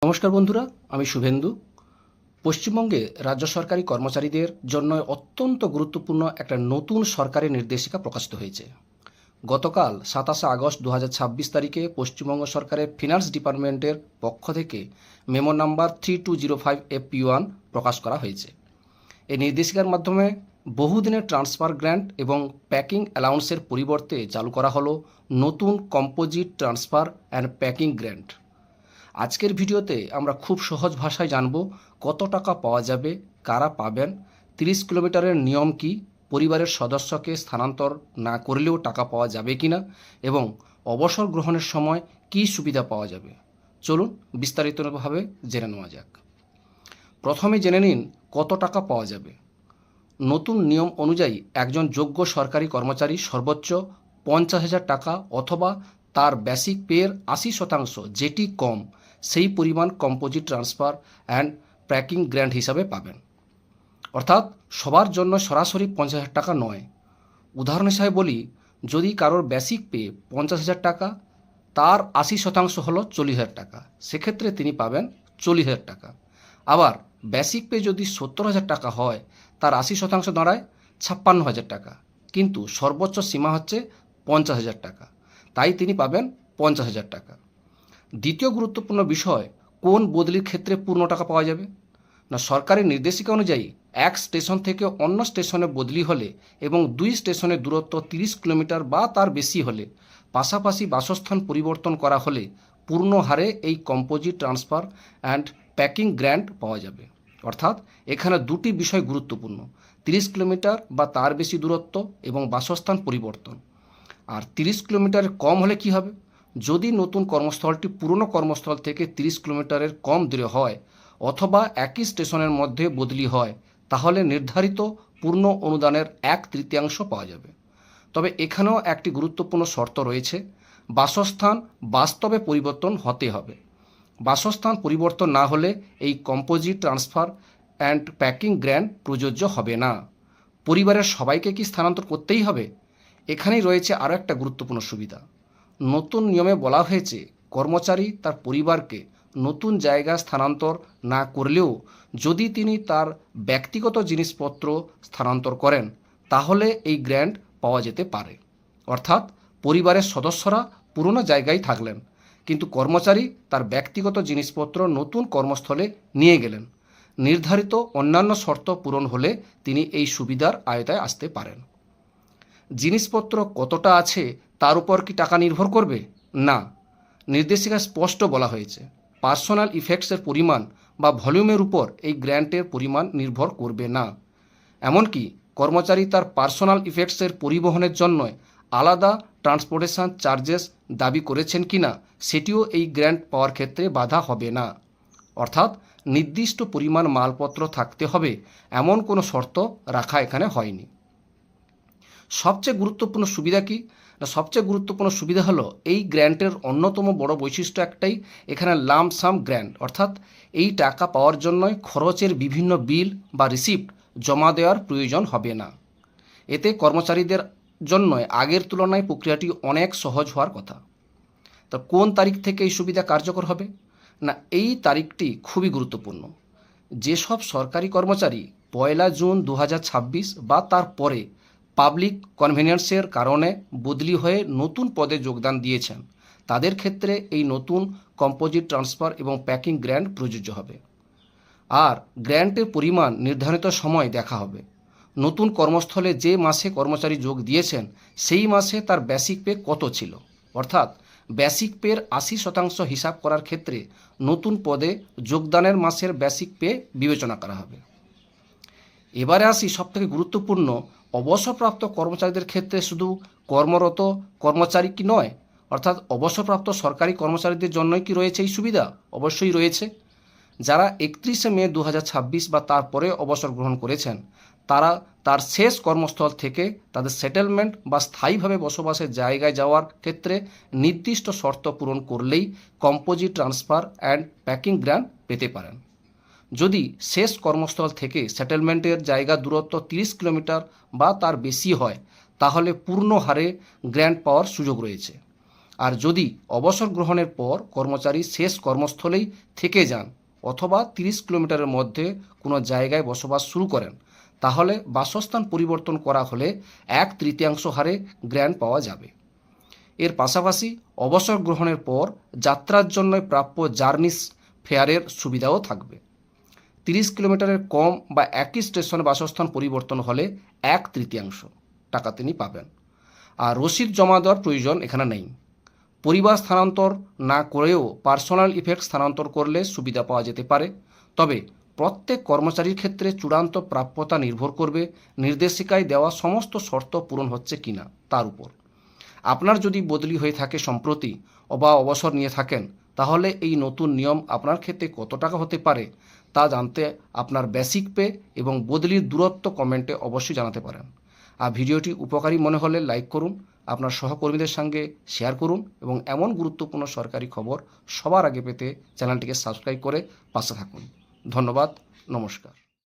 নমস্কার বন্ধুরা, আমি শুভেন্দু। পশ্চিমবঙ্গে রাজ্য সরকারি কর্মচারীদের জন্য অত্যন্ত গুরুত্বপূর্ণ একটা নতুন সরকারি নির্দেশিকা প্রকাশিত হয়েছে। গতকাল 27 আগস্ট 2026 তারিখে পশ্চিমবঙ্গ সরকারের ফিনান্স ডিপার্টমেন্টের পক্ষ থেকে মেমো নাম্বার 3205FP1 প্রকাশ করা হয়েছে। এই নির্দেশিকার মাধ্যমে বহুদিনের ট্রান্সফার গ্র্যান্ট এবং প্যাকিং অ্যালাউন্সের পরিবর্তে চালু করা হলো নতুন composite transfer and packing grant. আজকের ভিডিওতে আমরা খুব সহজ ভাষায় জানব কত টাকা পাওয়া যাবে, কারা পাবেন, 30 কিলোমিটারের নিয়ম কি, পরিবারের সদস্যকে স্থানান্তর না করলেও টাকা পাওয়া যাবে কিনা এবং অবসর গ্রহণের সময় কি সুবিধা পাওয়া যাবে। চলুন বিস্তারিতভাবে জেনে নেওয়া যাক। প্রথমে জেনে নিন কত টাকা পাওয়া যাবে। নতুন নিয়ম অনুযায়ী একজন যোগ্য সরকারি কর্মচারী সর্বোচ্চ 50,000 টাকা অথবা তার বেসিক পেয়ের 80% যেটি কম সেই পরিমাণ composite transfer and packing grant হিসাবে পাবেন। অর্থাৎ সবার জন্য সরাসরি 50,000 টাকা নয়। উদাহরণ হিসাবে বলি, যদি কারোর বেসিক পে 50,000 টাকা, তার 80% হলো 40,000 টাকা, সেক্ষেত্রে তিনি পাবেন 40,000 টাকা। আবার বেসিক পে যদি 70,000 টাকা হয়, তার 80% দাঁড়ায় 56,000 টাকা, কিন্তু সর্বোচ্চ সীমা হচ্ছে 50,000 টাকা, তাই তিনি পাবেন 50,000 টাকা। দ্বিতীয় গুরুত্বপূর্ণ বিষয়, কোন বদলির ক্ষেত্রে পূর্ণ টাকা পাওয়া যাবে না, সরকারি নির্দেশিকা অনুযায়ী এক স্টেশন থেকে অন্য স্টেশনে বদলি হলে এবং 2 স্টেশনের দূরত্ব 30 কিলোমিটার বা তার বেশি হলে, পাশাপাশি বাসস্থান পরিবর্তন করা হলে পূর্ণ হারে এই composite transfer and packing grant পাওয়া যাবে। অর্থাৎ এখানে দুটি বিষয় গুরুত্বপূর্ণ, 30 কিলোমিটার বা তার বেশি দূরত্ব এবং বাসস্থান পরিবর্তন। আর 30 কিলোমিটারের কম হলে কি হবে? যদি নতুন কর্মস্থলটি পুরনো কর্মস্থল থেকে 30 কিলোমিটারের কম দূরে হয় অথবা একই স্টেশনের মধ্যে বদলি হয়, তাহলে নির্ধারিত পূর্ণ অনুদানের 1/3 পাওয়া যাবে। তবে এখানেও একটি গুরুত্বপূর্ণ শর্ত রয়েছে, বাসস্থান বাস্তবে পরিবর্তন হতে হবে। বাসস্থান পরিবর্তন না হলে এই composite transfer and packing grant প্রযোজ্য হবে না। পরিবারের সবাইকে কি স্থানান্তর করতেই হবে? এখানেই রয়েছে আরও একটা গুরুত্বপূর্ণ সুবিধা। নতুন নিয়মে বলা হয়েছে, কর্মচারী তার পরিবারকে নতুন জায়গায় স্থানান্তর না করলেও যদি তিনি তার ব্যক্তিগত জিনিসপত্র স্থানান্তর করেন, তাহলে এই গ্র্যান্ট পাওয়া যেতে পারে। অর্থাৎ পরিবারের সদস্যরা পুরনো জায়গায় থাকলেন, কিন্তু কর্মচারী তার ব্যক্তিগত জিনিসপত্র নতুন কর্মস্থলে নিয়ে গেলেন। নির্ধারিত অন্যান্য শর্ত পূরণ হলে তিনি এই সুবিধার আওতায় আসতে পারেন। জিনিসপত্র কতটা আছে তার উপর কি টাকা নির্ভর করবে? না, নির্দেশিকায় স্পষ্ট বলা হয়েছে, পার্সোনাল ইফেক্টসের পরিমাণ বা ভলিউমের উপর এই গ্র্যান্টের পরিমাণ নির্ভর করবে না। এমনকি কর্মচারী তার পার্সোনাল ইফেক্টসের পরিবহনের জন্য আলাদা ট্রান্সপোর্টেশন চার্জেস দাবি করেছেন কিনা, সেটিও এই গ্র্যান্ট পাওয়ার ক্ষেত্রে বাধা হবে না। অর্থাৎ নির্দিষ্ট পরিমাণ মালপত্র থাকতে হবে এমন কোনো শর্ত রাখা এখানে হয়নি। সবচেয়ে গুরুত্বপূর্ণ সুবিধা কি না, সবচেয়ে গুরুত্বপূর্ণ সুবিধা হলো এই গ্র্যান্টের অন্যতম বড় বৈশিষ্ট্য একটাই, এখানে লাম্প সাম গ্র্যান্ট। অর্থাৎ এই টাকা পাওয়ার জন্য খরচের বিভিন্ন বিল বা রিসিপ্ট জমা দেওয়ার প্রয়োজন হবে না। এতে কর্মচারীদের জন্য আগের তুলনায় প্রক্রিয়াটি অনেক সহজ হওয়ার কথা। তো কোন তারিখ থেকে এই সুবিধা কার্যকর হবে না, এই তারিখটি খুবই গুরুত্বপূর্ণ। যেসব সরকারি কর্মচারী 1 জুন 2026 বা তার পরে পাবলিক কনভেনিয়েন্সের কারণে বদলি হয়ে নতুন পদে যোগদান দিয়েছেন, তাদের ক্ষেত্রে এই নতুন কম্পোজিট ট্রান্সফার এবং প্যাকিং গ্র্যান্ট প্রযোজ্য হবে। আর গ্র্যান্টের পরিমাণ নির্ধারিত সময় দেখা হবে। নতুন কর্মস্থলে যে মাসে কর্মচারী যোগ দিয়েছেন সেই মাসে তার বেসিক পে কত ছিল, অর্থাৎ বেসিক পের 80% হিসাব করার ক্ষেত্রে নতুন পদে যোগদানের মাসের বেসিক পে বিবেচনা করা হবে। এবারে আসি সবথেকে গুরুত্বপূর্ণ, অবসরপ্রাপ্ত কর্মচারীদের ক্ষেত্রে শুধু কর্মরত কর্মচারী কি নয়, অর্থাৎ অবসরপ্রাপ্ত সরকারি কর্মচারীদের জন্যই কি রয়েছে এই সুবিধা? অবশ্যই রয়েছে। যারা 31 মে 2026 বা তারপরে অবসর গ্রহণ করেছেন, তারা তার শেষ কর্মস্থল থেকে তাদের সেটেলমেন্ট বা স্থায়ীভাবে বসবাসের জায়গায় যাওয়ার ক্ষেত্রে নির্দিষ্ট শর্ত পূরণ করলেই composite transfer and packing grant পেতে পারেন। যদি শেষ কর্মস্থল থেকে সেটেলমেন্টের জায়গা দূরত্ব 30 কিলোমিটার বা তার বেশি হয়, তাহলে পূর্ণ হারে গ্র্যান্ট পাওয়ার সুযোগ রয়েছে। আর যদি অবসর গ্রহণের পর কর্মচারী শেষ কর্মস্থলেই থেকে যান অথবা 30 কিলোমিটারের মধ্যে কোনো জায়গায় বসবাস শুরু করেন, তাহলে বাসস্থান পরিবর্তন করা হলে 1/3 হারে গ্র্যান্ট পাওয়া যাবে। এর পাশাপাশি অবসর গ্রহণের পর যাত্রার জন্য প্রাপ্য জার্নি ফেয়ারের সুবিধাও থাকবে। 30 কিলোমিটারের কম বা একই স্টেশনে বাসস্থান পরিবর্তন হলে 1/3 টাকা তিনি পাবেন। আর রসিদ জমা দেওয়ার প্রয়োজন এখানে নেই। পরিবার স্থানান্তর না করেও পার্সোনাল ইফেক্ট স্থানান্তর করলে সুবিধা পাওয়া যেতে পারে। তবে প্রত্যেক কর্মচারীর ক্ষেত্রে চূড়ান্ত প্রাপ্যতা নির্ভর করবে নির্দেশিকায় দেওয়া সমস্ত শর্ত পূরণ হচ্ছে কিনা তার উপর। আপনার যদি বদলি হয়ে থাকে সম্প্রতি বা অবসর নিয়ে থাকেন, তাহলে এই নতুন নিয়ম আপনার ক্ষেত্রে কত টাকা হতে পারে তা জানতে আপনার বেসিক পে এবং বদলির দূরত্ব কমেন্টে অবশ্যই জানাতে পারেন। আর ভিডিওটি উপকারী মনে হলে লাইক করুন, আপনার সহকর্মীদের সঙ্গে শেয়ার করুন এবং এমন গুরুত্বপূর্ণ সরকারি খবর সবার আগে পেতে চ্যানেলটিকে সাবস্ক্রাইব করে পাশে থাকুন। ধন্যবাদ, নমস্কার।